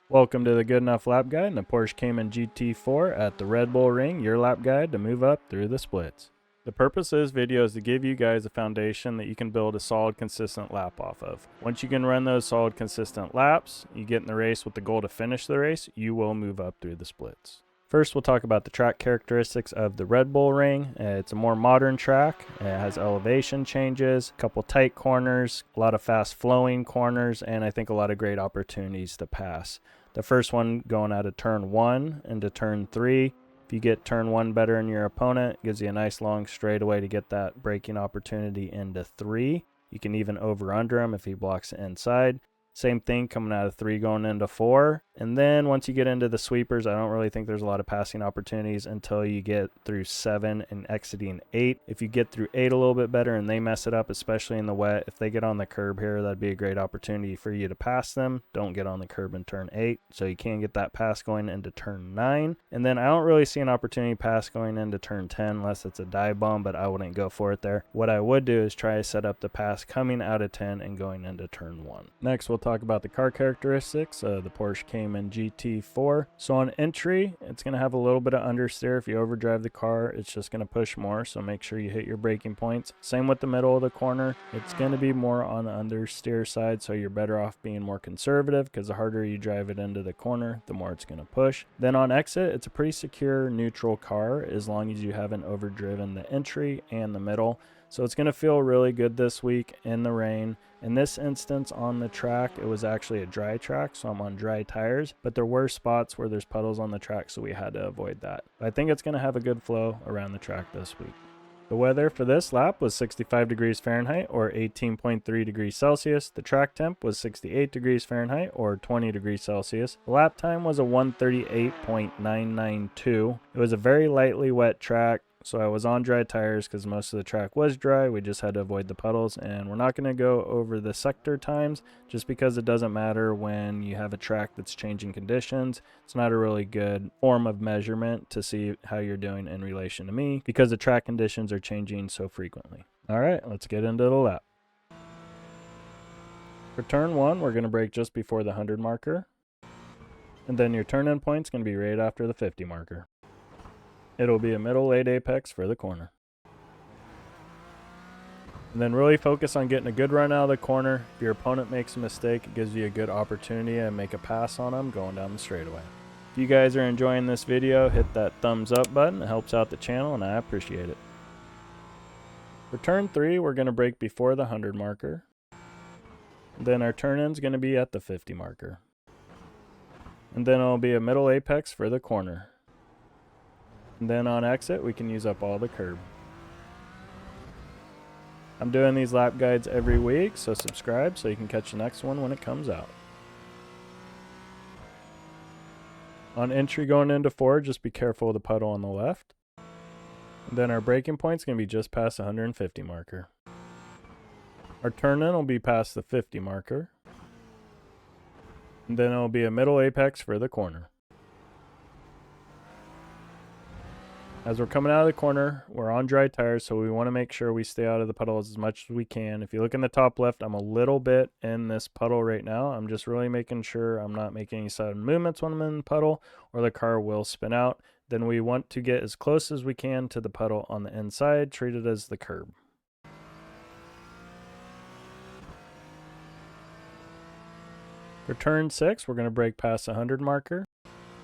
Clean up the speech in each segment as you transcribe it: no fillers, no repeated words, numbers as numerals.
Welcome to the Good Enough Lap Guide in the Porsche Cayman GT4 at the Red Bull Ring, your lap guide to move up through the splits. The purpose of this video is to give you guys a foundation that you can build a solid, consistent lap off of. Once you can run those solid, consistent laps, you get in the race with the goal to finish the race, you will move up through the splits. First, we'll talk about the track characteristics of the Red Bull Ring. It's a more modern track. It has elevation changes, a couple tight corners, a lot of fast flowing corners, and I think a lot of great opportunities to pass. The first one going out of turn 1 into turn 3. If you get turn 1 better than your opponent, it gives you a nice long straightaway to get that braking opportunity into 3. You can even over-under him if he blocks the inside. Same thing coming out of 3 going into 4. And then once you get into the sweepers, I don't really think there's a lot of passing opportunities until you get through 7 and exiting 8. If you get through 8 a little bit better and they mess it up, especially in the wet, if they get on the curb here, that'd be a great opportunity for you to pass them. Don't get on the curb in turn 8. So you can get that pass going into turn 9. And then I don't really see an opportunity pass going into turn 10 unless it's a dive bomb, but I wouldn't go for it there. What I would do is try to set up the pass coming out of 10 and going into turn 1. Next, we'll talk about the car characteristics of the Porsche Cayman GT4. So on entry, it's going to have a little bit of understeer. If you overdrive the car, it's just going to push more, so make sure you hit your braking points. Same with the middle of the corner. It's going to be more on the understeer side, so you're better off being more conservative because the harder you drive it into the corner, the more it's going to push. Then on exit, it's a pretty secure neutral car as long as you haven't overdriven the entry and the middle. So it's going to feel really good this week in the rain. In this instance on the track, it was actually a dry track, so I'm on dry tires, but there were spots where there's puddles on the track, so we had to avoid that. I think it's going to have a good flow around the track this week. The weather for this lap was 65 degrees Fahrenheit or 18.3 degrees Celsius. The track temp was 68 degrees Fahrenheit or 20 degrees Celsius. The lap time was a 1:38.992. It was a very lightly wet track. So I was on dry tires because most of the track was dry. We just had to avoid the puddles, and we're not going to go over the sector times just because it doesn't matter when you have a track that's changing conditions. It's not a really good form of measurement to see how you're doing in relation to me because the track conditions are changing so frequently. All right, let's get into the lap. For turn 1, we're going to brake just before the 100 marker. And then your turn-in point's going to be right after the 50 marker. It'll be a middle late apex for the corner. And then really focus on getting a good run out of the corner. If your opponent makes a mistake, it gives you a good opportunity to make a pass on them going down the straightaway. If you guys are enjoying this video, hit that thumbs up button. It helps out the channel and I appreciate it. For turn 3, we're going to brake before the 100 marker. Then our turn-in is going to be at the 50 marker. And then it'll be a middle apex for the corner. And then on exit, we can use up all the curb. I'm doing these lap guides every week, so subscribe so you can catch the next one when it comes out. On entry going into 4, just be careful of the puddle on the left. And then our braking point's going to be just past the 150 marker. Our turn-in will be past the 50 marker. And then it'll be a middle apex for the corner. As we're coming out of the corner, we're on dry tires, so we want to make sure we stay out of the puddles as much as we can. If you look in the top left, I'm a little bit in this puddle right now. I'm just really making sure I'm not making any sudden movements when I'm in the puddle, or the car will spin out. Then we want to get as close as we can to the puddle on the inside, treat it as the curb. For turn 6, we're going to brake past the 100 marker,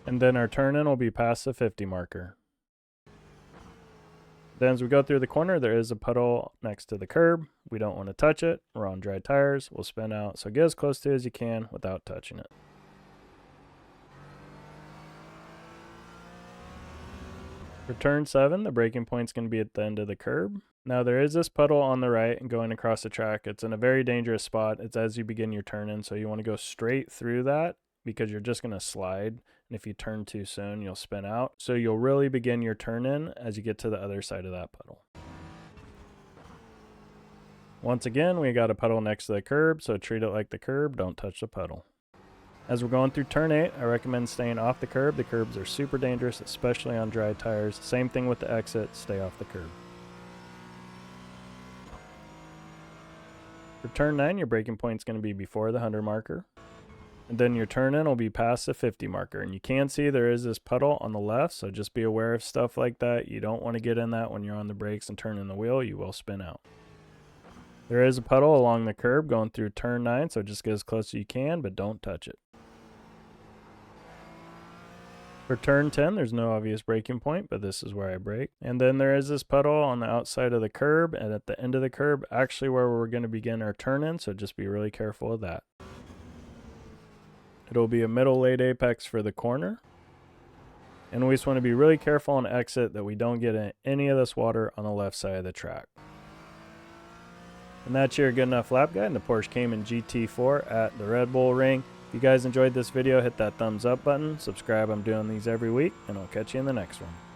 and then our turn-in will be past the 50 marker. Then as we go through the corner, there is a puddle next to the curb. We don't want to touch it. We're on dry tires. We'll spin out. So get as close to it as you can without touching it. For turn 7, the braking point's going to be at the end of the curb. Now there is this puddle on the right and going across the track. It's in a very dangerous spot. It's as you begin your turn-in, so you want to go straight through that because you're just going to slide. And if you turn too soon, you'll spin out. So you'll really begin your turn-in as you get to the other side of that puddle. Once again, we got a puddle next to the curb, so treat it like the curb. Don't touch the puddle. As we're going through turn 8, I recommend staying off the curb. The curbs are super dangerous, especially on dry tires. Same thing with the exit, stay off the curb. For turn 9, your braking point is going to be before the 100 marker. And then your turn in will be past the 50 marker. And you can see there is this puddle on the left, so just be aware of stuff like that. You don't want to get in that when you're on the brakes and turning the wheel. You will spin out. There is a puddle along the curb going through turn 9, so just get as close as you can, but don't touch it. For turn 10, there's no obvious braking point, but this is where I brake. And then there is this puddle on the outside of the curb and at the end of the curb, actually where we're going to begin our turn in, so just be really careful of that. It'll be a middle late apex for the corner. And we just want to be really careful on exit that we don't get in any of this water on the left side of the track. And that's your good enough lap guide in the Porsche Cayman GT4 at the Red Bull Ring. If you guys enjoyed this video, hit that thumbs up button, subscribe. I'm doing these every week, and I'll catch you in the next one.